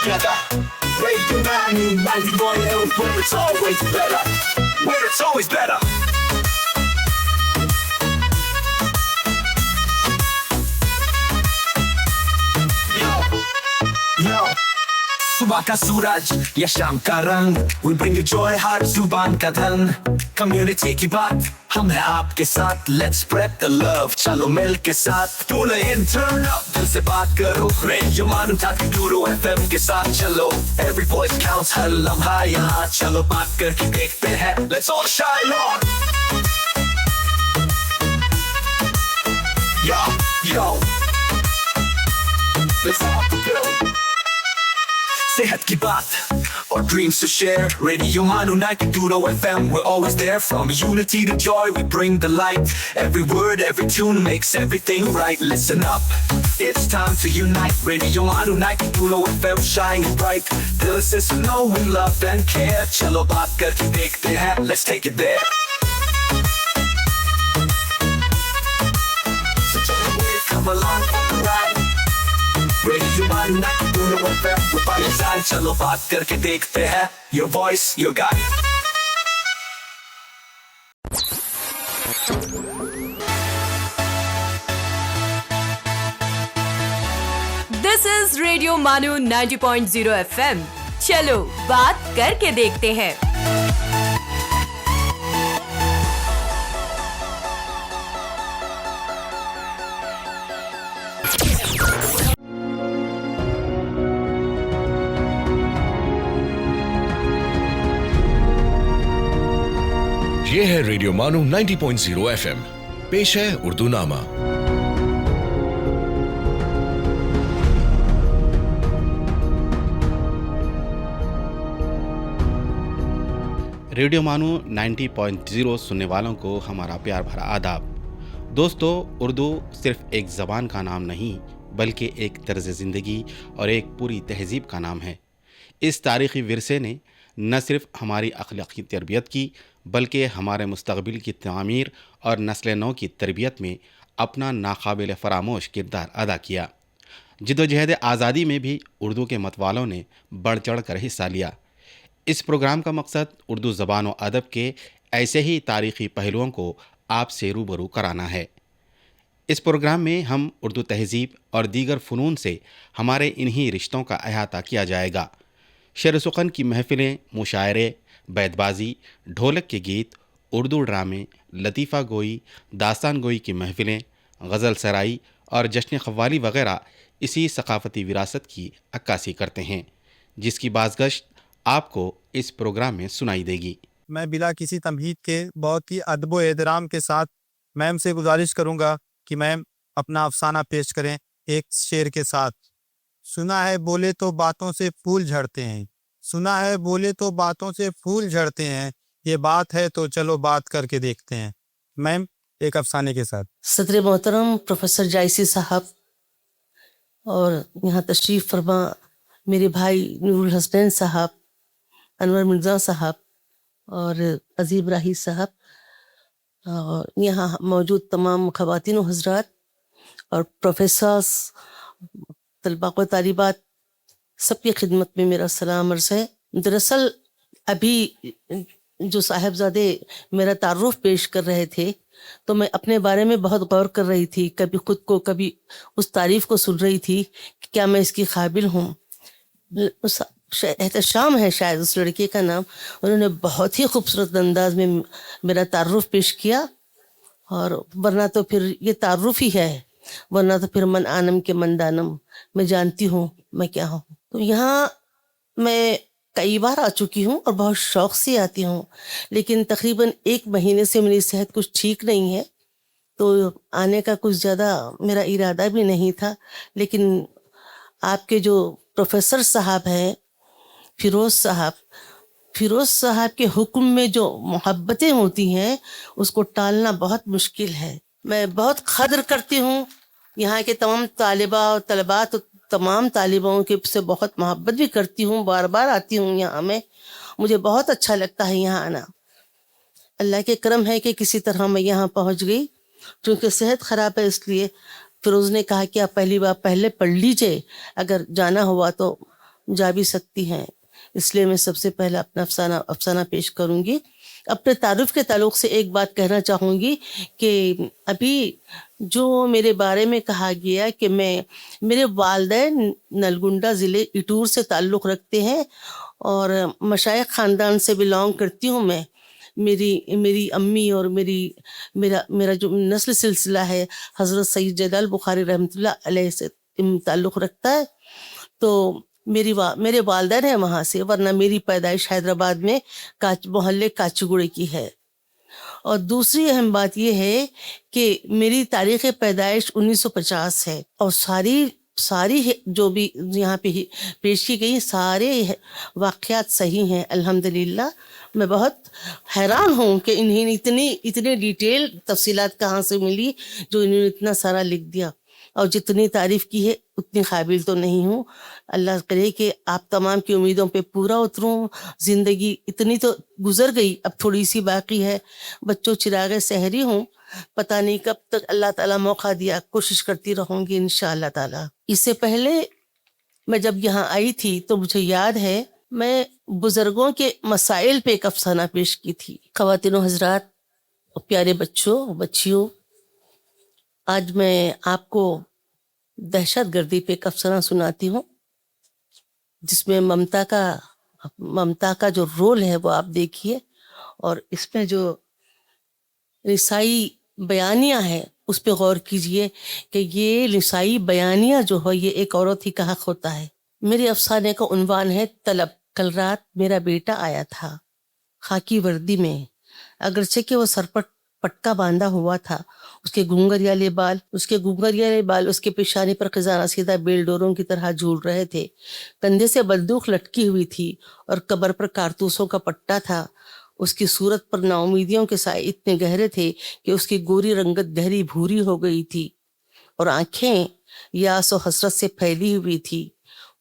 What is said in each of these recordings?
together. Radio 91 where it's always better. Where it's always better. Yo, सुबह का सूरज या शाम का रंग, we bring you joy हर जुबान का धन. Community की बात हम हैं आपके साथ, let's spread the love, चलो मिल के साथ. Tune in, turn up, दिल से बात करो. Radio Manu 92 FM के साथ चलो. Every voice counts, हर लम्हा यहाँ. चलो बात करके देखते हैं, let's all shine on. Yo, let's all go. सेहत की बात और dreams to share. Radio Manu 92 FM, we're always there. From unity to joy, we bring the light. Every word, every tune makes everything right. Listen up, it's time to unite. Radio Manu 92 FM, shining bright. Dill se suno, we love and care. Chalo baat karke dekhte hain, let's take it there. So come along for the ride. Radio Manu 92 FM, we're by your side. चलो बात करके देखते हैं. Your voice, your guide. This is Radio Manu 90.0 FM. चलो बात करके देखते हैं. ये है रेडियो मानू 90.0 FM. पेश है उर्दू नामा. रेडियो मानू 90.0 सुनने वालों को हमारा प्यार भरा आदाब. दोस्तों, उर्दू सिर्फ एक ज़बान का नाम नहीं बल्कि एक तर्ज़ ज़िंदगी और एक पूरी तहज़ीब का नाम है. इस तारीख़ी विरसे ने न सिर्फ हमारी अखलाक़ी तरबियत की बल्कि हमारे मुस्तक़बिल की तामीर और नस्ल नौ की तरबियत में अपना नाकाबिल फ़रामोश किरदार अदा किया. जद्दोजहद आज़ादी में भी उर्दू के मतवालों ने बढ़ चढ़ कर हिस्सा लिया. इस प्रोग्राम का मकसद उर्दू ज़बान व अदब के ऐसे ही तारीख़ी पहलुओं को आपसे रूबरू कराना है. इस प्रोग्राम में हम उर्दू तहज़ीब और दीगर फ़नून से हमारे इन्हीं रिश्तों का अहाता किया जाएगा. शेर सुखन की महफ़िलें, मुशायरे, बैतबाजी, ढोलक के गीत, उर्दू ड्रामे, लतीफ़ा गोई, दास्तान गोई की महफ़िलें, गज़ल सराई और जश्न क़व्वाली वग़ैरह इसी सक़ाफ़ती विरासत की अक्कासी करते हैं, जिसकी बाज़गश्त आपको इस प्रोग्राम में सुनाई देगी. मैं बिला किसी तमहीद के बहुत ही अदब व एहतराम के साथ मैम से गुजारिश करूँगा कि मैम अपना अफसाना पेश करें एक शेर के साथ. सुना है बोले तो बातों से फूल झड़ते हैं, सुना है बोले तो बातों से फूल झड़ते हैं, ये बात है तो चलो बात करके देखते हैं. मैम एक अफसाने के साथ. सदर मोहतरम प्रोफेसर जायसी साहब और यहाँ तशरीफ़ फरमा मेरे भाई नूरुल हसनैन साहब, अनवर मिर्ज़ा साहब और अजीब राही साहब और यहाँ मौजूद तमाम ख़वातीन व हज़रात और प्रोफेसर्स, तलबा व तालिबात, सबकी खिदमत में मेरा सलाम अर्ज़ है. दरअसल अभी जो साहिबजादे मेरा तारुफ पेश कर रहे थे तो मैं अपने बारे में बहुत गौर कर रही थी, कभी ख़ुद को कभी उस तारीफ़ को सुन रही थी कि क्या मैं इसकी काबिल हूँ. एहतशाम है शायद उस लड़के का नाम. उन्होंने बहुत ही खूबसूरत अंदाज में मेरा तारुफ पेश किया और वरना तो फिर ये तारुफ ही है, वरना तो फिर मन आनम के मन दानम, मैं जानती हूँ मैं क्या हूँ. तो यहाँ मैं कई बार आ चुकी हूँ और बहुत शौक़ से आती हूँ, लेकिन तकरीबन 1 महीने से मेरी सेहत कुछ ठीक नहीं है तो आने का कुछ ज़्यादा मेरा इरादा भी नहीं था. लेकिन आपके जो प्रोफेसर साहब हैं फ़िरोज़ साहब के हुक्म में जो मोहब्बतें होती हैं उसको टालना बहुत मुश्किल है. मैं बहुत क़द्र करती हूँ यहाँ के तमाम तालिबा और तलबात, तमाम तालिबाओं के से बहुत मोहब्बत भी करती हूँ, बार बार आती हूँ यहाँ. मैं मुझे बहुत अच्छा लगता है यहाँ आना. अल्लाह के करम है कि किसी तरह मैं यहाँ पहुँच गई. क्योंकि सेहत ख़राब है इसलिए फ़िरोज़ ने कहा कि आप पहली बार पहले पढ़ लीजिए, अगर जाना हुआ तो जा भी सकती हैं, इसलिए मैं सबसे पहले अपना अफसाना पेश करूंगी। अपने तारुफ के ताल्लुक से एक बात कहना चाहूँगी कि अभी जो मेरे बारे में कहा गया कि मेरे वालिदैन नलगुंडा ज़िले इटूर से ताल्लुक़ रखते हैं और मशाइख ख़ानदान से बिलोंग करती हूँ मैं। मेरी अम्मी और मेरा जो नस्ल सिलसिला है हज़रत सैयद जलाल बुखारी रहमतुल्लाह अलैह से ताल्लुक़ रखता है। तो मेरे वालिदैन हैं वहाँ से, वरना मेरी पैदाइश हैदराबाद में मोहल्ले काचीगुड़े की है। और दूसरी अहम बात यह है कि मेरी तारीख़ पैदाइश 1950 है और सारी जो भी यहाँ पे पेश की गई सारे वाक़यात सही हैं अल्हम्दुलिल्लाह। मैं बहुत हैरान हूँ कि इन्हें इतने डिटेल तफसीलात कहाँ से मिली जो इन्होंने इतना सारा लिख दिया, और जितनी तारीफ़ की है उतनी काबिल तो नहीं हूँ। अल्लाह करे कि आप तमाम की उम्मीदों पे पूरा उतरूँ। ज़िंदगी इतनी तो गुज़र गई, अब थोड़ी सी बाकी है। बच्चों चिरागे सहरी हूँ, पता नहीं कब तक अल्लाह ताला मौका दिया, कोशिश करती रहूँगी इंशाअल्लाह ताला। इससे पहले मैं जब यहाँ आई थी तो मुझे याद है मैं बुज़ुर्गों के मसाइल पे एक अफसाना पेश की थी। ख़वातीनो हज़रात और प्यारे बच्चों बच्चियों, आज मैं आपको दहशत गर्दी पे एक अफसाना सुनाती हूँ जिसमें ममता का जो रोल है वो आप देखिए, और इसमें जो निसाई बयानियाँ हैं उस पे गौर कीजिए कि ये निसाई बयानियाँ जो है ये एक औरत ही का हक़ होता है। मेरे अफसाने का उन्वान है तलब। कल रात मेरा बेटा आया था खाकी वर्दी में, अगरचे कि वो सर पर पटका बांधा हुआ था। उसके घूंघरियाले बाल उसके पेशानी पर खजाना सीधा बेलडोरों की तरह झूल रहे थे। कंधे से बंदूक लटकी हुई थी और कबर पर कारतूसों का पट्टा था। उसकी सूरत पर नाउमीदियों के साए इतने गहरे थे कि उसकी गोरी रंगत गहरी भूरी हो गई थी और आंखें यास और हसरत से फैली हुई थी।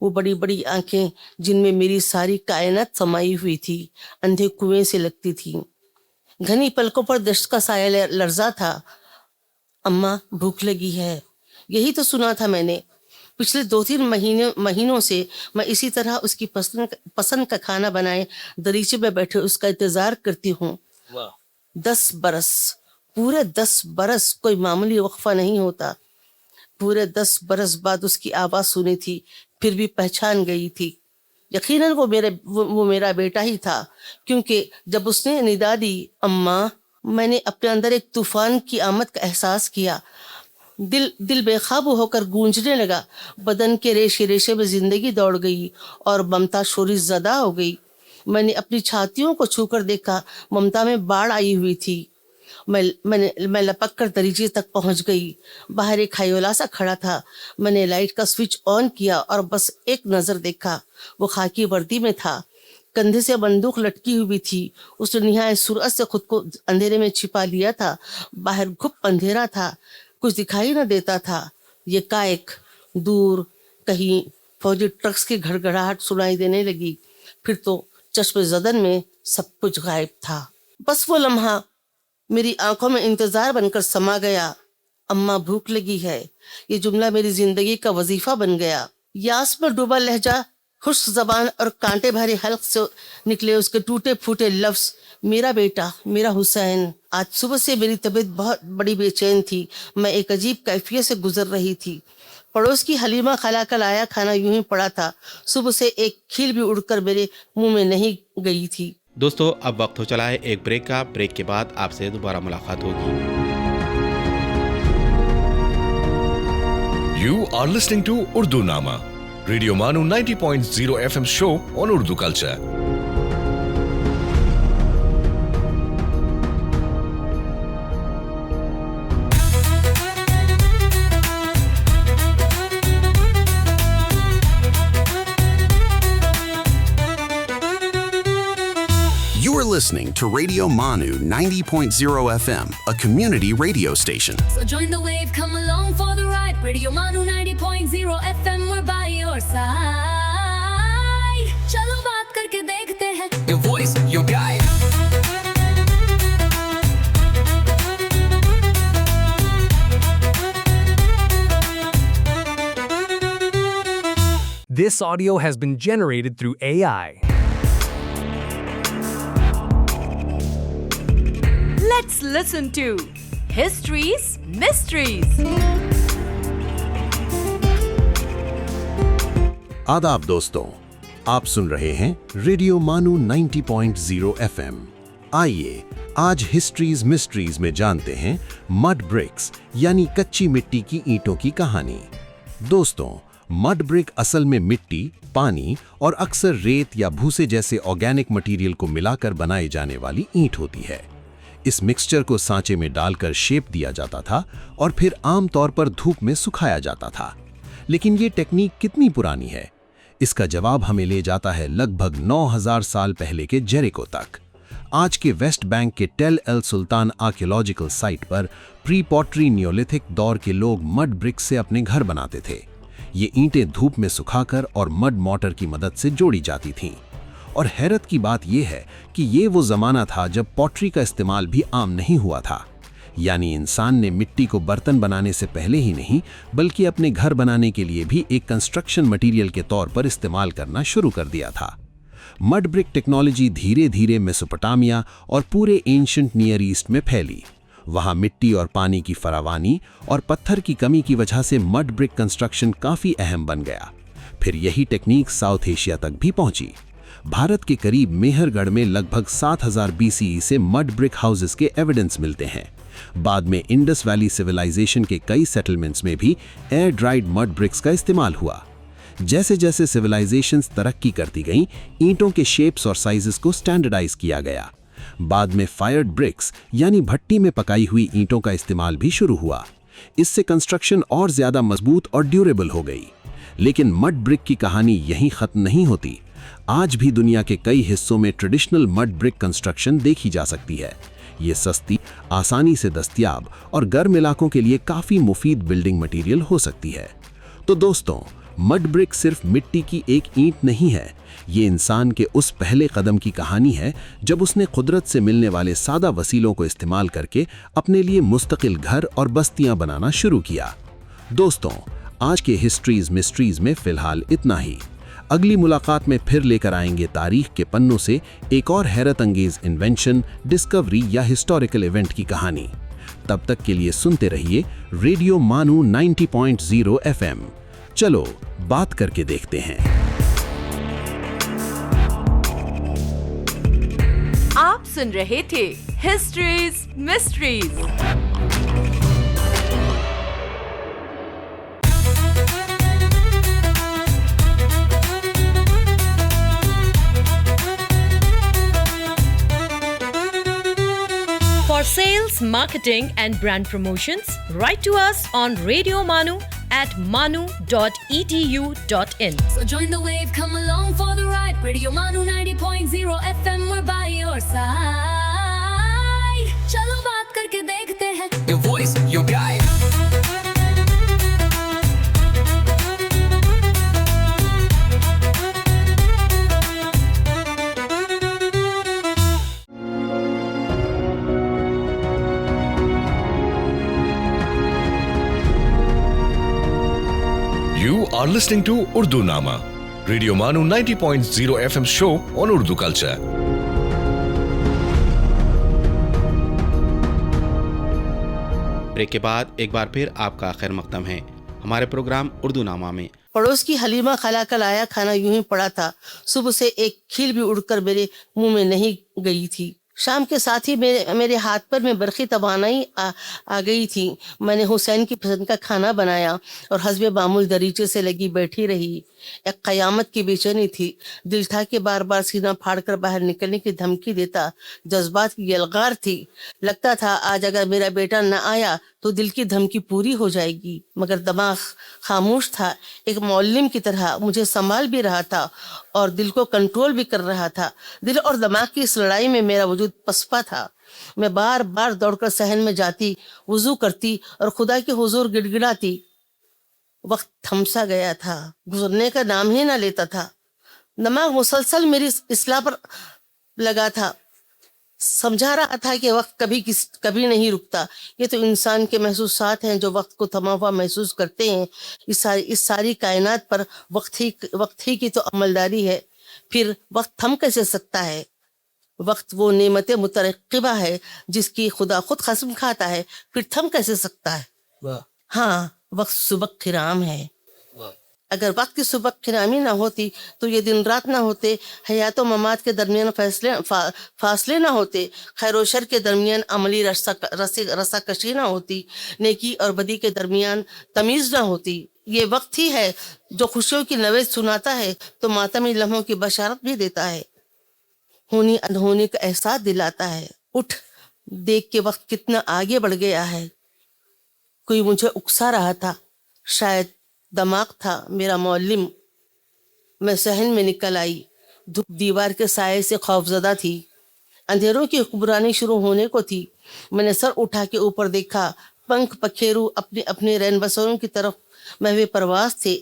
वो बड़ी बड़ी आंखें जिनमें मेरी सारी कायनात समाई हुई थी अंधे कुएं से लगती थी। घनी पलकों पर दश्त का साया लर्जा था। अम्मा भूख लगी है, यही तो सुना था मैंने। पिछले 2-3 महीनों से मैं इसी तरह उसकी पसंद का खाना बनाए दरीचे में बैठे उसका इंतजार करती हूँ। 10 बरस, पूरे 10 बरस, कोई मामूली वक्फा नहीं होता। पूरे 10 बरस बाद उसकी आवाज़ सुनी थी, फिर भी पहचान गई थी। यकीनन वो मेरा बेटा ही था, क्योंकि जब उसने निदा दी अम्मा, मैंने अपने अंदर एक तूफान की आमद का एहसास किया। दिल बेकाबू होकर गूंजने लगा। बदन के रेशे रेशे में जिंदगी दौड़ गई और ममता शोरी ज़दा हो गई। मैंने अपनी छातियों को छूकर देखा, ममता में बाढ़ आई हुई थी। मैं लपक कर दरीचे तक पहुंच गई। बाहर एक हायोला सा खड़ा था। मैंने लाइट का स्विच ऑन किया और बस एक नज़र देखा। वो खाकी वर्दी में था, कंधे से बंदूक लटकी हुई थी। उसने निहायत सुरअत से खुद को अंधेरे में छिपा लिया था। बाहर घुप अंधेरा था, कुछ दिखाई न देता था। ये कायक दूर कहीं फौजी ट्रक्स की घड़घड़ाहट सुनाई देने लगी। फिर तो चश्मे ज़दन में सब कुछ गायब था। बस वो लम्हा मेरी आंखों में इंतजार बनकर समा गया। अम्मा भूख लगी है, ये जुमला मेरी जिंदगी का वजीफा बन गया। यास में डूबा लहजा, खुश्क जबान और कांटे भरे हल्क से निकले उसके टूटे फूटे लफ्ज, मेरा बेटा, मेरा हुसैन। आज सुबह से मेरी तबीयत बहुत बड़ी बेचैन थी। मैं एक अजीब कैफियत से गुजर रही थी। पड़ोस की हलीमा खाला का लाया खाना यूं ही पड़ा था। सुबह से एक खील भी उड़कर मेरे मुंह में नहीं गई थी। दोस्तों, अब वक्त हो चला है एक ब्रेक का। ब्रेक के बाद आपसे दोबारा मुलाकात होगी। You are listening to Urdu Nama, Radio Manu 90.0 FM show on Urdu culture. You are listening to Radio Manu 90.0 FM, a community radio station. So join the wave, come along for the ride. Radio Manu 90.0 FM, we're by your side. चलो बात करके देखते हैं. Your voice, your guide. This audio has been generated through AI. Let's listen to History's Mysteries. आदाब दोस्तों, आप सुन रहे हैं रेडियो मानू 90.0 FM। आइए आज हिस्ट्रीज मिस्ट्रीज में जानते हैं मड ब्रिक्स यानी कच्ची मिट्टी की ईंटों की कहानी। दोस्तों, मड ब्रिक असल में मिट्टी, पानी और अक्सर रेत या भूसे जैसे ऑर्गेनिक मटेरियल को मिलाकर बनाई जाने वाली ईंट होती है। इस मिक्सचर को सांचे में डालकर शेप दिया जाता था और फिर आमतौर पर धूप में सुखाया जाता था। लेकिन ये टेक्निक कितनी पुरानी है? इसका जवाब हमें ले जाता है लगभग 9000 साल पहले के जेरिको तक। आज के वेस्ट बैंक के टेल एल सुल्तान आर्कियोलॉजिकल साइट पर प्री पॉटरी नियोलिथिक दौर के लोग मड ब्रिक्स से अपने घर बनाते थे। ये ईंटें धूप में सुखाकर और मड मॉर्टर की मदद से जोड़ी जाती थीं। और हैरत की बात यह है कि ये वो जमाना था जब पॉटरी का इस्तेमाल भी आम नहीं हुआ था। यानी इंसान ने मिट्टी को बर्तन बनाने से पहले ही नहीं बल्कि अपने घर बनाने के लिए भी एक कंस्ट्रक्शन मटेरियल के तौर पर इस्तेमाल करना शुरू कर दिया था। मड ब्रिक टेक्नोलॉजी धीरे धीरे मेसोपोटामिया और पूरे एंशिएंट नियर ईस्ट में फैली। वहाँ मिट्टी और पानी की फरावानी और पत्थर की कमी की वजह से मड ब्रिक कंस्ट्रक्शन काफ़ी अहम बन गया। फिर यही टेक्निक साउथ एशिया तक भी पहुंची। भारत के करीब मेहरगढ़ में लगभग 7000 BCE से मड ब्रिक हाउसेस के एविडेंस मिलते हैं। बाद में इंडस वैली सिविलाइजेशन के कई सेटलमेंट्स में भी एयर ड्राइड मड ब्रिक्स का इस्तेमाल हुआ। जैसे जैसे सिविलाइजेशंस तरक्की करती गईं, ईंटों के शेप्स और साइजेस को स्टैंडर्डाइज किया गया। बाद में फायर्ड ब्रिक्स यानी भट्टी में पकाई हुई ईंटों का इस्तेमाल भी शुरू हुआ। इससे कंस्ट्रक्शन और ज्यादा मजबूत और ड्यूरेबल हो गई। लेकिन मड ब्रिक की कहानी यहीं खत्म नहीं होती। आज भी दुनिया के कई हिस्सों में ट्रेडिशनल मड ब्रिक कंस्ट्रक्शन देखी जा सकती है। ये सस्ती, आसानी से दस्तयाब और गर्म इलाकों के लिए काफ़ी मुफीद बिल्डिंग मटेरियल हो सकती है। तो दोस्तों, मड ब्रिक सिर्फ मिट्टी की एक ईंट नहीं है, ये इंसान के उस पहले कदम की कहानी है जब उसने कुदरत से मिलने वाले सादा वसीलों को इस्तेमाल करके अपने लिए मुस्तकिल घर और बस्तियां बनाना शुरू किया। दोस्तों, आज के हिस्ट्रीज मिस्ट्रीज में फिलहाल इतना ही। अगली मुलाकात में फिर लेकर आएंगे तारीख के पन्नों से एक और हैरत अंगेज इन्वेंशन, डिस्कवरी या हिस्टोरिकल इवेंट की कहानी। तब तक के लिए सुनते रहिए रेडियो मानू 90.0 FM। चलो बात करके देखते हैं। आप सुन रहे थे histories mysteries. For sales, marketing and brand promotions, write to us on Radio Manu at manu.edu.in. So join the wave, come along for the ride. Radio Manu 90.0 FM, we're by your side. चलो बात करके देखते हैं. Your voice, your guide. You are listening to Urdu Nama, Radio Manu 90.0 FM show on Urdu culture. Break के बाद एक बार फिर आपका खैर मकदम है हमारे प्रोग्राम उर्दू नामा में। पड़ोस की हलीमा खला का लाया खाना यूं ही पड़ा था। सुबह से एक खील भी उड़कर मेरे मुंह में नहीं गई थी। शाम के साथ ही मेरे हाथ पर में बरखी तवानाई आ गई थी। मैंने हुसैन की पसंद का खाना बनाया और हस्बे मामूल दरीचे से लगी बैठी रही। एक क़यामत की बेचैनी थी। दिल था कि बार बार सीना फाड़कर बाहर निकलने की धमकी देता। जज्बात की यलगार थी। लगता था आज अगर मेरा बेटा न आया तो दिल की धमकी पूरी हो जाएगी, मगर दिमाग खामोश था। एक मौल्लिम की तरह मुझे संभाल भी रहा था और दिल को कंट्रोल भी कर रहा था। दिल और दिमाग की इस लड़ाई में मेरा वजूद पसपा था। मैं बार बार दौड़कर सहन में जाती, वुजू करती और खुदा के हुजूर गिड़गिड़ाती। वक्त थमसा गया था, गुजरने का नाम ही ना लेता था। दिमाग मुसलसल मेरी इस्लाह पर लगा था। समझा रहा था कि वक्त कभी नहीं रुकता. ये तो इंसान के महसूसात हैं जो वक्त को थमा हुआ महसूस करते हैं. इस सारी कायनात पर वक्त ही की तो अमलदारी है. फिर वक्त थम कैसे सकता है? वक्त वो नेमत मुतरक्किबा है जिसकी खुदा खुद कसम खाता है, फिर थम कैसे सकता है? हाँ, वक्त सुबह खिराम है. अगर वक्त की सुबह खिरामी ना होती तो ये दिन रात ना होते, हयात व ममात के दरमियान फासले ना होते, खैर व शर के दरमियान अमली रसाकशी ना होती, नेकी और बदी के दरमियान तमीज़ ना होती. ये वक्त ही है जो खुशियों की नवेद सुनाता है तो मातमी लम्हों की बशारत भी देता है, होनी अनहोनी का एहसास दिलाता है. उठ, देख के वक्त कितना आगे बढ़ गया है. कोई मुझे उकसा रहा था, शायद दिमाग था मेरा मौलिम. मैं सहन में निकल आई. धूप दीवार के साये से खौफजदा थी. अंधेरों की हुक्मरानी शुरू होने को थी. मैंने सर उठा के ऊपर देखा. पंख पखेरू अपने अपने रैन बसेरों की तरफ महवे परवास थे.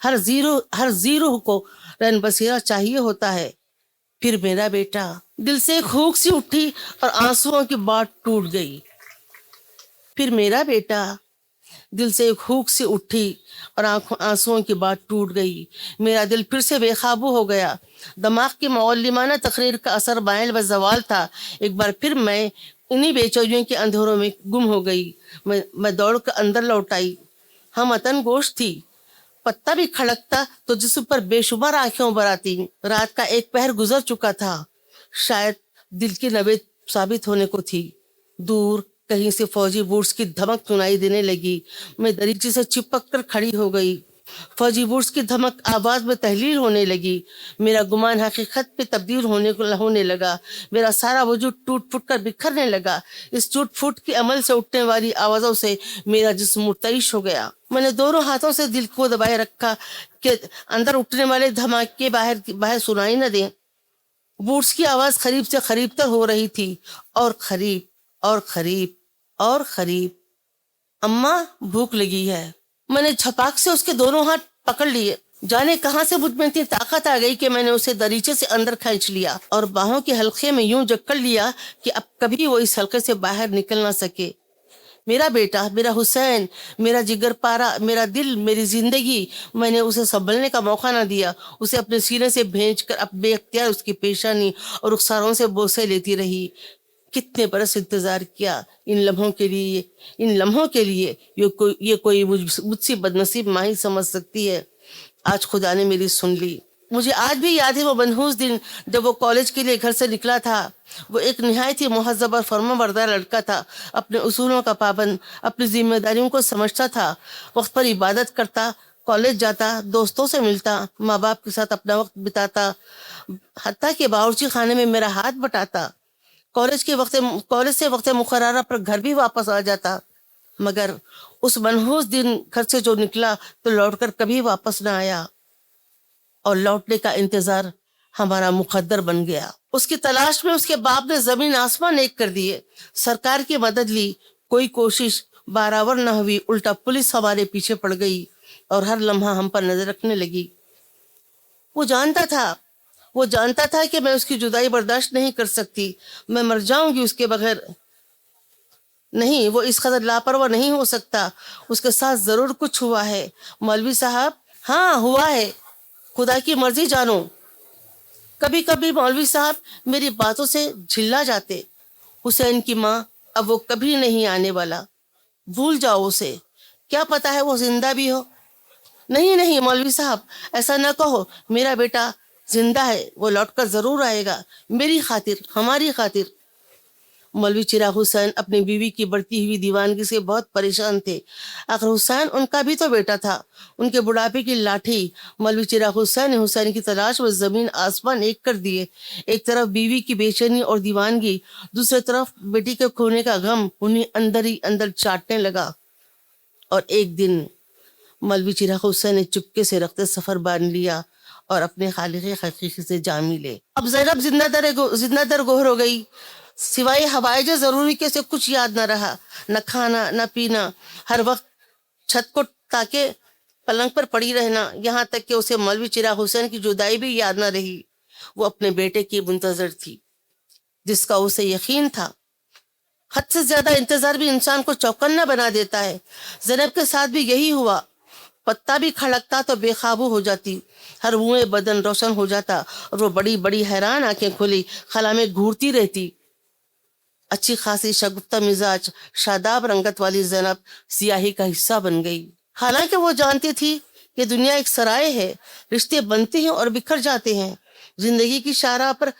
हर जीरो को रैन बसेरा चाहिए होता है. फिर मेरा बेटा. दिल से एक हूक सी उठी और आंसुओं की बाट टूट गई. फिर मेरा बेटा. दिल से एक हूक सी उठी और आंसुओं की बात टूट गई. मेरा दिल फिर से बेकाबू हो गया. दिमाग की मौलिमाना तकरीर का असर बाइल व जवाल था. एक बार फिर मैं इन्हीं बेचैनियों के अंधेरों में गुम हो गई. मैं दौड़ कर अंदर लौट आई. हम अतन गोश थी. पत्ता भी खड़कता तो जिस्म पर बेशुमार आंखें उभर आती. रात का एक पहर गुजर चुका था. शायद दिल की नवेद साबित होने को थी. दूर कहीं से फौजी बूट्स की धमक सुनाई देने लगी. मैं दरीचे से चिपक कर खड़ी हो गई. फौजी बूट्स की धमक आवाज में तहलील होने लगी. मेरा गुमान हकीकत पे तब्दील होने लगा. मेरा सारा वजूद टूट फूट कर बिखरने लगा. इस टूट फूट के अमल से उठने वाली आवाज़ों से मेरा जिस्म मुर्तइश हो गया. मैंने दोनों हाथों से दिल को दबाए रखा कि अंदर उठने वाले धमाके बाहर सुनाई न दें. बूट्स की आवाज़ करीब से करीब तक हो रही थी, और करीब और करीब और करीब. अम्मा, भूख लगी है. मैंने झपाक से उसके दोनों हाथ पकड़ लिए. जाने कहां से मुझ में इतनी ताकत आ गई कि मैंने उसे दरीचे से अंदर खींच लिया और बाहों के हल्के में यूं जकड़ लिया कि अब कभी वो इस हल्के से बाहर निकल ना सके. मेरा बेटा, मेरा हुसैन, मेरा जिगर पारा, मेरा दिल, मेरी जिंदगी. मैंने उसे संभलने का मौका ना दिया. उसे अपने सीने से भेज कर अब बेख्तियार उसकी पेशानी और रुखसारों से बोसे लेती रही. कितने बरस इंतजार किया इन लम्हों के लिए. ये कोई मुझसे बदनसीब माही समझ सकती है. आज खुदा ने मेरी सुन ली. मुझे आज भी याद है वो मनहूस दिन जब वो कॉलेज के लिए घर से निकला था. वो एक निहायत ही मुहज़्ज़ब और फर्माबरदार लड़का था. अपने उसूलों का पाबंद, अपनी जिम्मेदारियों को समझता था. वक्त पर इबादत करता, कॉलेज जाता, दोस्तों से मिलता, माँ बाप के साथ अपना वक्त बिताता, हत्ता कि बावर्ची खाने में मेरा हाथ बटाता. कॉलेज से वक्त मुकर्ररा पर घर भी वापस आ जाता. मगर उस मनहूस दिन घर से जो निकला तो लौटकर कभी वापस ना आया, और लौटने का इंतजार हमारा मुकद्दर बन गया. उसकी तलाश में उसके बाप ने जमीन आसमान एक कर दिए. सरकार की मदद ली, कोई कोशिश बराबर न हुई. उल्टा पुलिस हमारे पीछे पड़ गई और हर लम्हा हम पर नजर रखने लगी. वो जानता था कि मैं उसकी जुदाई बर्दाश्त नहीं कर सकती. मैं मर जाऊंगी उसके बगैर. नहीं, वो इस कदर लापरवाह नहीं हो सकता. उसके साथ जरूर कुछ हुआ है. मौलवी साहब, हाँ हुआ है. खुदा की मर्जी जानो. कभी कभी मौलवी साहब मेरी बातों से झिल्ला जाते. हुसैन की माँ, अब वो कभी नहीं आने वाला. भूल जाओ उसे. क्या पता है वो जिंदा भी हो. नहीं मौलवी साहब, ऐसा न कहो. मेरा बेटा जिंदा है. वो लौटकर जरूर आएगा, मेरी खातिर, हमारी खातिर. मौलवी चिराग हुसैन अपनी बीवी की बढ़ती हुई दीवानगी से बहुत परेशान थे. आखिर हुसैन उनका भी तो बेटा था. उनके बुढ़ापे की लाठी मौलवी चिराग हुसैन ने हुसैन की तलाश में जमीन आसमान एक कर दिए. एक तरफ बीवी की बेचैनी और दीवानगी, दूसरी तरफ बेटी के खोने का गम उन्हें अंदर ही अंदर चाटने लगा. और एक दिन मौलवी चिराग हुसैन ने चुपके से रखते सफर बांध लिया और अपने खालिक हकीकी से जा मिले. अब ज़ैनब जिंदा दर गोहर हो गई. सिवाय हवाइज ज़रूरी के से कुछ याद न रहा. न खाना न पीना. हर वक्त छत को ताके पलंग पर पड़ी रहना. यहाँ तक कि उसे मौलवी चिराग हुसैन की जुदाई भी याद न रही. वो अपने बेटे की मुंतजर थी. جس کا اسے یقین تھا. حد سے زیادہ انتظار بھی انسان کو چوکنا بنا دیتا ہے. زینب کے ساتھ بھی یہی ہوا. پتا بھی کھڑکتا تو بے قابو ہو جاتی, ہر منہ بدن روشن ہو جاتا اور وہ بڑی بڑی حیران آنکھیں کھلی خلا میں گھورتی رہتی. اچھی خاصی شگفتہ مزاج شاداب رنگت والی زینب سیاہی کا حصہ بن گئی. حالانکہ وہ جانتی تھی کہ دنیا ایک سرائے ہے, رشتے بنتے ہیں اور بکھر جاتے ہیں, زندگی کی شاہراہ پر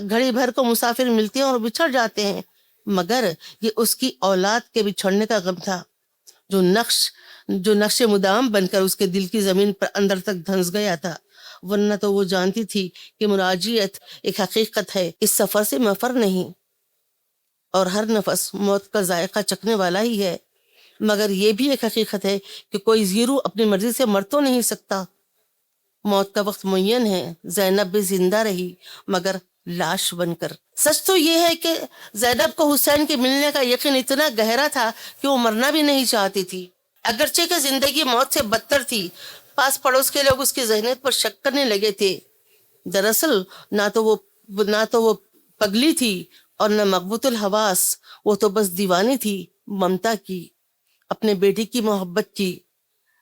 گھڑی بھر کو مسافر ملتے ہیں اور بچھڑ جاتے ہیں, مگر یہ اس کی اولاد کے بچھڑنے کا غم تھا جو نقش مدام بن کر اس کے دل کی زمین پر اندر تک دھنس گیا تھا. ورنہ تو وہ جانتی تھی کہ مراجعت ایک حقیقت ہے, اس سفر سے مفر نہیں, اور ہر نفس موت کا ذائقہ چکھنے والا ہی ہے. مگر یہ بھی ایک حقیقت ہے کہ کوئی زیرو اپنی مرضی سے مر تو نہیں سکتا. موت کا وقت معین ہے. زینب بھی زندہ رہی مگر لاش بن کر. سچ تو یہ ہے کہ زینب کو حسین کے ملنے کا یقین اتنا گہرا تھا کہ وہ مرنا بھی نہیں چاہتی تھی. اگرچہ کہ زندگی موت سے بدتر تھی, پاس پڑوس کے لوگ اس کی ذہنیت پر شک کرنے لگے تھے. دراصل نہ تو وہ پگلی تھی اور نہ مقبوط الحواس, وہ تو بس دیوانی تھی ممتا کی, اپنے بیٹی کی محبت کی.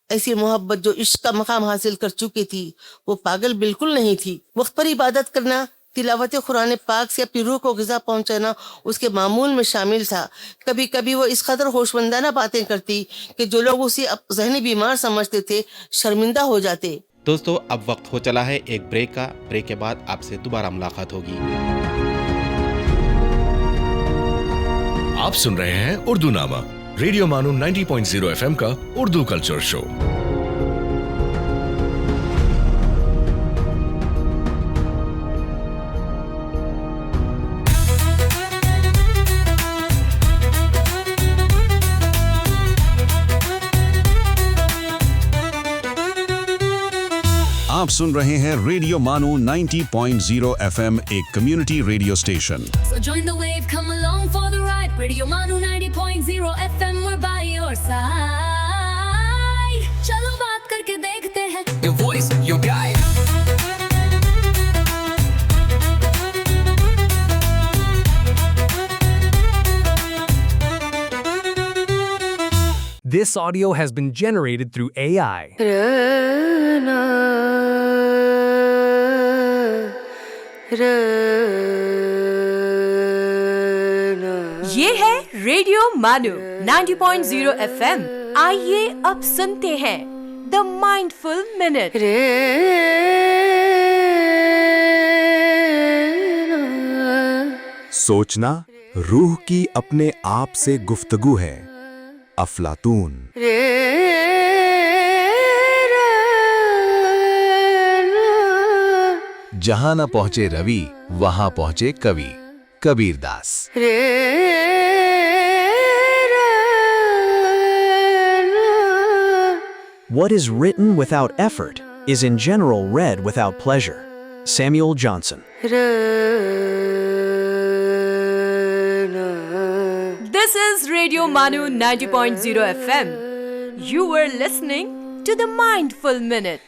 ایسی محبت جو عشق کا مقام حاصل کر چکی تھی. وہ پاگل بالکل نہیں تھی. وقت پر عبادت کرنا, تلاوت قرآن پاک سے اپنی روح کو غذا پہنچانا اس کے معمول میں شامل تھا. کبھی کبھی وہ اس قدر ہوشمندانہ باتیں کرتی کہ جو لوگ اسے ذہنی بیمار سمجھتے تھے شرمندہ ہو جاتے. دوستو اب وقت ہو چلا ہے ایک بریک کا. بریک کے بعد آپ سے دوبارہ ملاقات ہوگی. آپ سن رہے ہیں اردو نامہ, ریڈیو مانو 90.0 FM کا اردو کلچر شو. آپ سن رہے ہیں ریڈیو مانو 90.0 FM, ایک community radio station. So join the wave, come along for the ride. Radio Manu 90.0 FM, we're by your side. चलो बात करके देखते हैं. Your voice, your guide. This audio has been generated through AI. یہ ہے radio مانو 90.0 FM. آئیے اب سنتے ہیں دا مائنڈفل منٹ. سوچنا روح کی اپنے آپ سے گفتگو ہے. افلاطون. جہاں نہ پہنچے روی وہاں پہنچے کبھی. کبیر Das. What is written without effort is in general read without pleasure. Samuel Johnson. This is Radio Manu 90.0 FM. You were listening to the Mindful Minute.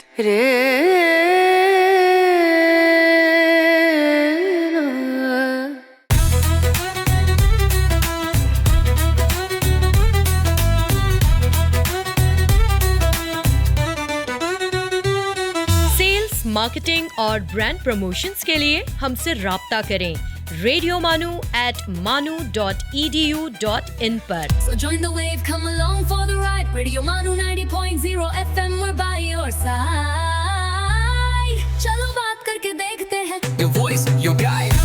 Sales, marketing اور برانڈ پروموشنز کے لیے ہم سے رابطہ کریں. radiomanu@manu.edu.in per. So join the wave, come along for the ride. Radio Manu 90.0 FM, we're by your side. चलो बात करके देखते हैं. Your voice, your guide.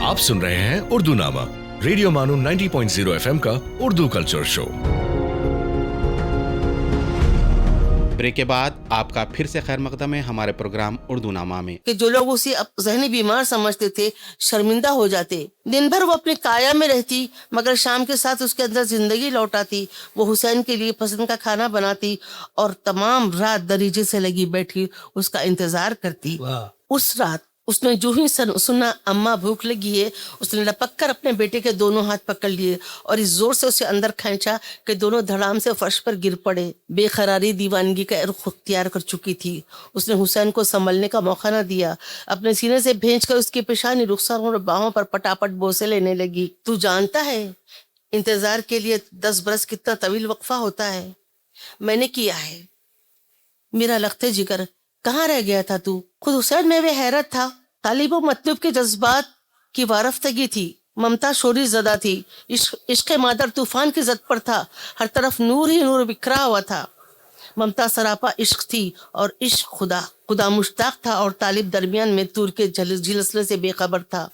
آپ سن رہے ہیں اردو نامہ, ریڈیو مانو 90.0 FM کا اردو کلچر شو. بریک کے بعد آپ کا پھر سے خیر مقدم ہے ہمارے پروگرام اردو نامہ میں. کہ جو لوگ اسے ذہنی بیمار سمجھتے تھے شرمندہ ہو جاتے. دن بھر وہ اپنی کایا میں رہتی مگر شام کے ساتھ اس کے اندر زندگی لوٹاتی. وہ حسین کے لیے پسند کا کھانا بناتی اور تمام رات دریچے سے لگی بیٹھی اس کا انتظار کرتی. اس رات उसने जो ही सुना अम्मा भूख लगी है, उसने लपक कर अपने बेटे के दोनों हाथ पकड़ लिए और इस जोर से उसे अंदर खींचा कि दोनों धड़ाम से फर्श पर गिर पड़े। बेकरारी दीवानगी का रुख अख्तियार कर चुकी थी। उसने हुसैन को संभलने का मौका न दिया। अपने सीने से भींचकर उसकी पेशानी, रुखसारों और बाहों पर पटापट बोसे लेने लगी। तू जानता है इंतजार के लिए 10 बरस कितना तवील वक्फा होता है। मैंने किया है। मेरा लख्ते जिगर, कहाँ रह गया था तू? खुद हुसैन में वे हैरत था। तालिब व मतलूब के जज्बात की वारफ्तगी थी। ममता शोरी ज़दा थी। इश्क मादर तूफान की जद पर था। हर तरफ नूर ही नूर बिखरा हुआ था। ममता सरापा इश्क थी और इश्क खुदा मुश्ताक था और तालिब दरमियान में तूर के झिलसले से बेखबर था।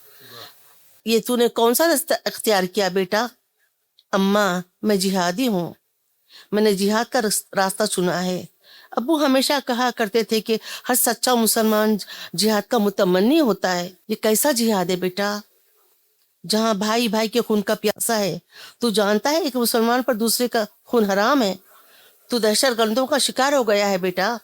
ये तूने कौन सा रास्ता अख्तियार किया बेटा? अम्मा, मैं जिहादी हूँ। मैंने जिहाद का रास्ता चुना है। अब्बू हमेशा कहा करते थे कि हर सच्चा मुसलमान जिहाद का मुतमन्नी होता है। ये कैसा जिहाद है बेटा? जहाँ भाई भाई के खून का प्यासा है। तू जानता है एक मुसलमान पर दूसरे का खून हराम है। तू दहशतगर्दों का शिकार हो गया है बेटा।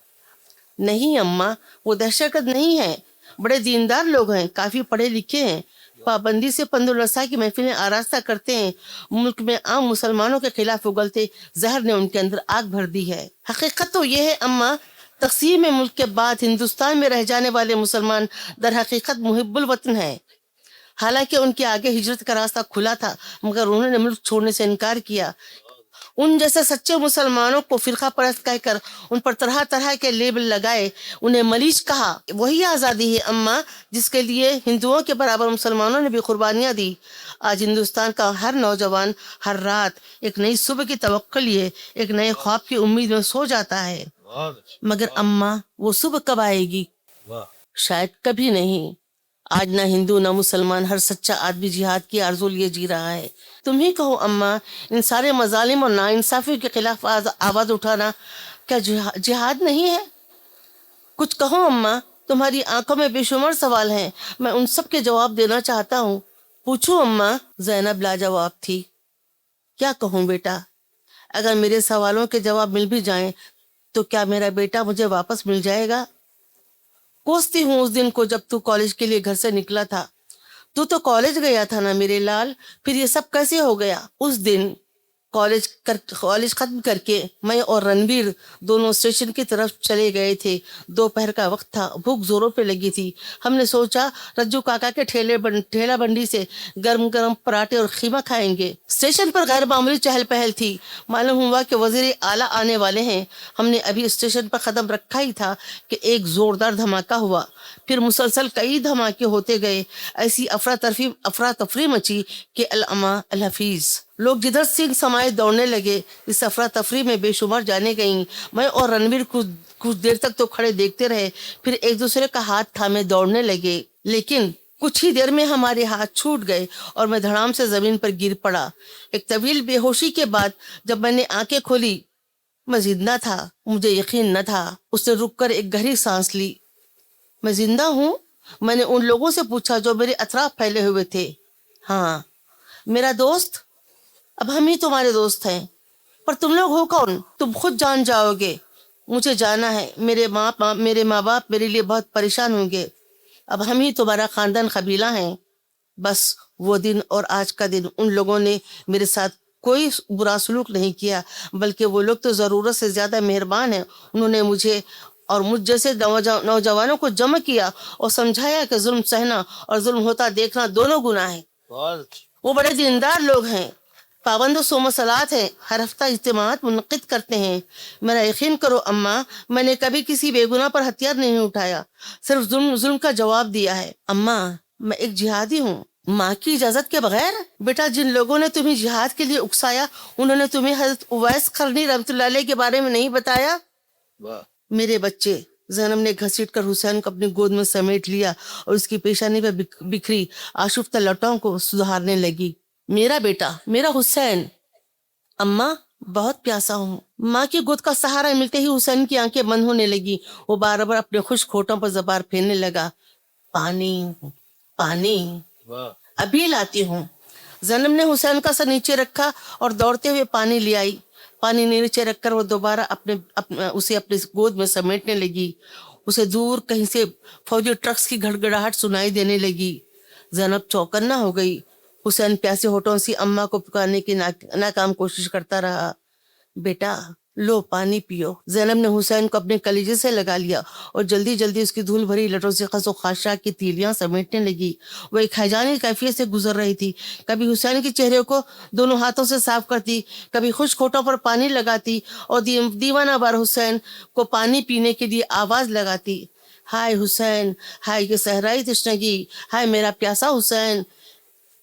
नहीं अम्मा, वो दहशतगर्द नहीं है, बड़े दीनदार लोग हैं, काफी पढ़े लिखे हैं, पाबंदी से पंदुलरसा की महफिलें आरास्ता करते हैं। मुल्क में आम मुसलमानों के खिलाफ उगलते जहर ने उनके अंदर आग भर दी है। हकीकत तो ये है अम्मा, तक़सीम में मुल्क के बाद हिंदुस्तान में रह जाने वाले मुसलमान दर हकीकत मुहिब्बुल वतन है। हालांकि उनके आगे हिजरत का रास्ता खुला था, मगर उन्होंने मुल्क छोड़ने से इनकार किया। उन जैसे सच्चे मुसलमानों को फिरका परस्त कहकर उन पर तरह तरह के लेबल लगाए, उन्हें मलीज कहा। वही आज़ादी है अम्मा जिसके लिए हिंदुओं के बराबर मुसलमानों ने भी कुर्बानियाँ दी। आज हिंदुस्तान का हर नौजवान हर रात एक नई सुबह की तवक्को लिए, एक नए ख्वाब की उम्मीद में सो जाता है। मगर अम्मा, वो सुबह कब आएगी? शायद कभी नहीं। आज ना हिंदू ना मुसलमान, हर सच्चा आदमी जिहाद की आरज़ू लिए जी रहा है। तुम ही कहो अम्मा, इन सारे मजालिम और नाइंसाफी के खिलाफ आवाज़ उठाना क्या जिहाद नहीं है? कुछ कहो अम्मा, तुम्हारी आंखों में बेशुमार सवाल हैं, मैं उन सब के जवाब देना चाहता हूँ। पूछो अम्मा। ज़ैनब लाजवाब थी। क्या कहूँ बेटा? अगर मेरे सवालों के जवाब मिल भी जाएं तो क्या मेरा बेटा मुझे वापस मिल जाएगा? कोसती हूँ उस दिन को जब तू कॉलेज के लिए घर से निकला था। तू तो कॉलेज गया था ना मेरे लाल, फिर ये सब कैसे हो गया? उस दिन कॉलेज खत्म करके मैं और रणवीर दोनों स्टेशन की तरफ चले गए थे। दोपहर का वक्त था, भूख जोरों पे लगी थी। हमने सोचा रज्जू काका के ठेला बंडी से गरम गरम पराठे और खीमा खाएंगे। स्टेशन पर गैर मामूली चहल पहल थी। मालूम हुआ कि वजीर आला आने वाले हैं। हमने अभी स्टेशन पर कदम रखा ही था कि एक जोरदार धमाका हुआ। फिर मुसलसल कई धमाके होते गए। ऐसी अफरा तफरी मची कि अल-अमा अल-हफीज। लोग जिधर सिंह समाये दौड़ने लगे। इस अफरा तफरी में बेशुमार जाने गईं। मैं और रणवीर कुछ देर तक तो खड़े देखते रहे, फिर एक दूसरे का हाथ थामे दौड़ने लगे। लेकिन कुछ ही देर में हमारे हाथ छूट गए और मैं धड़ाम से जमीन पर गिर पड़ा। एक तवील बेहोशी के बाद जब मैंने आंखें खोली, मैं जिंदा था। मुझे यकीन न था। उसने रुककर एक गहरी सांस ली। मैं जिंदा हूँ? मैंने उन लोगों से पूछा जो मेरे अतराफ फैले हुए थे। हाँ, मेरा दोस्त? अब हम ही तुम्हारे दोस्त हैं। पर तुम लोग हो कौन? तुम खुद जान जाओगे। मुझे जाना है। मेरे माँ बाप मेरे लिए बहुत परेशान होंगे। अब हम ही तुम्हारा खानदान कबीला हैं। बस वो दिन और आज का दिन, उन लोगों ने मेरे साथ कोई बुरा सलूक नहीं किया, बल्कि वो लोग तो ज़रूरत से ज़्यादा मेहरबान हैं। उन्होंने मुझे और मुझ जैसे नौजवानों को जमा किया और समझाया कि जुल्म सहना और जुल्म होता देखना दोनों गुनाह है। वो बड़े दीनदार लोग हैं, पाबंद सोम सलात हैं, हर हफ्ता इज्तिमात मुनक़िद करते हैं। मेरा यकीन करो अम्मा, मैंने कभी किसी बेगुनाह पर हथियार नहीं उठाया, सिर्फ जुल्म का जवाब दिया है। अम्मा, मैं एक जिहादी हूँ, माँ की इजाजत के बगैर। बेटा, जिन लोगों ने तुम्हें जिहाद के लिए उकसाया, उन्होंने तुम्हें हज़रत उवैस करनी रहमतुल्लाह अलैह के बारे में नहीं बताया? मेरे बच्चे। ज़ैनब ने घसीट कर हुसैन को अपनी गोद में समेट लिया और उसकी पेशानी पर बिखरी आशुफ्ता लटाओं को सुधारने लगी। मेरा बेटा, मेरा हुसैन। अम्मा, बहुत प्यासा हूँ। माँ की गोद का सहारा मिलते ही हुसैन की आंखें बंद होने लगी। वो बार बार अपने खुश्क होठों पर ज़बान फेरने लगा। पानी, पानी, अभी लाती हूँ। ज़ैनब ने हुसैन का सर नीचे रखा और दौड़ते हुए पानी ले आई। पानी नीचे रखकर वो दोबारा उसे अपनी गोद में समेटने लगी। उसे दूर कहीं से फौजी ट्रक्स की घड़घड़ाहट सुनाई देने लगी। ज़ैनब चौकन्ना हो गई। हुसैन प्यासे होठों से अम्मा को पुकारने की नाकाम कोशिश करता रहा। बेटा लो पानी पियो। ज़ैनब ने हुसैन को अपने कलीजे से लगा लिया और जल्दी जल्दी उसकी धूल भरी लटों से खसो खाशा की तीलियां समेटने लगी। वो एक हैजानी कैफियत से गुजर रही थी। कभी हुसैन के चेहरे को दोनों हाथों से साफ करती, कभी खुश्क होठों पर पानी लगाती और दीवाना बार हुसैन को पानी पीने के लिए आवाज लगाती। हाय हुसैन, हाय ये सहराई तशनगी, हाय मेरा प्यासा हुसैन,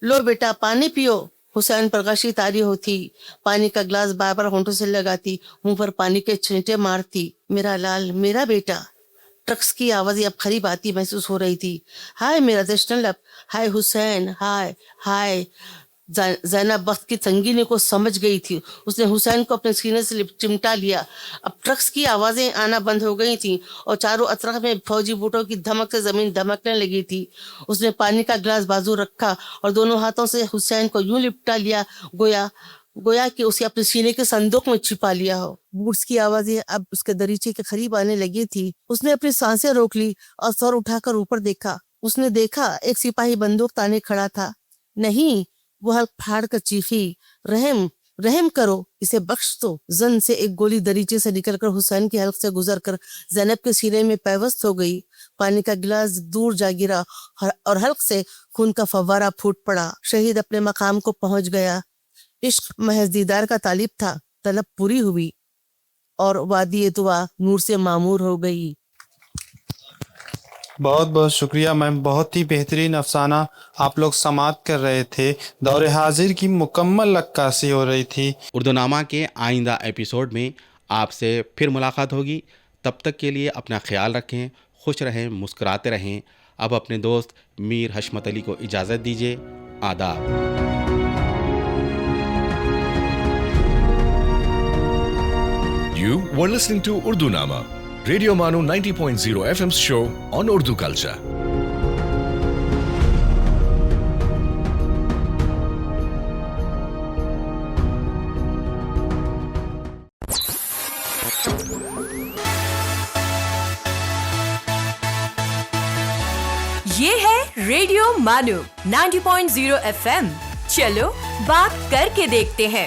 लो बेटा पानी पियो। हुसैन पर गशी तारी होती, पानी का गिलास बार बार होंठों से लगाती, मुंह पर पानी के छींटे मारती। मेरा लाल, मेरा बेटा। ट्रक्स की आवाज़ें अब करीब आती महसूस हो रही थी। हाय मेरा जश्न लब, हाय हुसैन, हाय हाय। ज़ैनब वक्त की तंगीनी को समझ गई थी। उसने हुसैन को अपने सीने से चिमटा लिया। अब ट्रक्स की आवाज़ें आना बंद हो गई थीं और चारों अतराफ में फौजी बूटों की धमक से ज़मीन धमकने लगी थी। उसने पानी का गिलास बाजू रखा और दोनों हाथों से हुसैन को यूं लिपटा लिया, गोया कि उसे अपने सीने के संदूक में छिपा लिया हो। बूट्स की आवाज़ें अब उसके दरीचे के करीब आने लगी थी। उसने अपनी सांसें रोक ली और सर उठाकर ऊपर देखा। उसने देखा एक सिपाही बंदूक ताने खड़ा था। नहीं, वो हल्क फाड़ कर चीखी, रहम रहम करो, इसे बख्श दो। जन से एक गोली दरीचे से निकलकर हुसैन के हल्क से गुजरकर ज़ैनब के सीने में पैवस्त हो गई। पानी का गिलास दूर जा गिरा और हल्क से खून का फव्वारा फूट पड़ा। शहीद अपने मकाम को पहुंच गया। इश्क महज दीदार का तालिब था। तलब पूरी हुई और वादी दुआ नूर से मामूर हो गई। बहुत बहुत शुक्रिया मैम, बहुत ही बेहतरीन अफसाना आप लोग समाअत कर रहे थे। दौरे हाजिर की मुकम्मल अक्कासी हो रही थी। उर्दूनामा के आइंदा एपिसोड में आपसे फिर मुलाकात होगी। तब तक के लिए अपना ख्याल रखें, खुश रहें, मुस्कुराते रहें। अब अपने दोस्त मीर हशमत अली को इजाज़त दीजिए। आदाब। You were listening to Urdunama, Radio Manu 90.0 FM's show on Urdu culture. ये है रेडियो मानू 90.0 FM। चलो बात करके देखते हैं।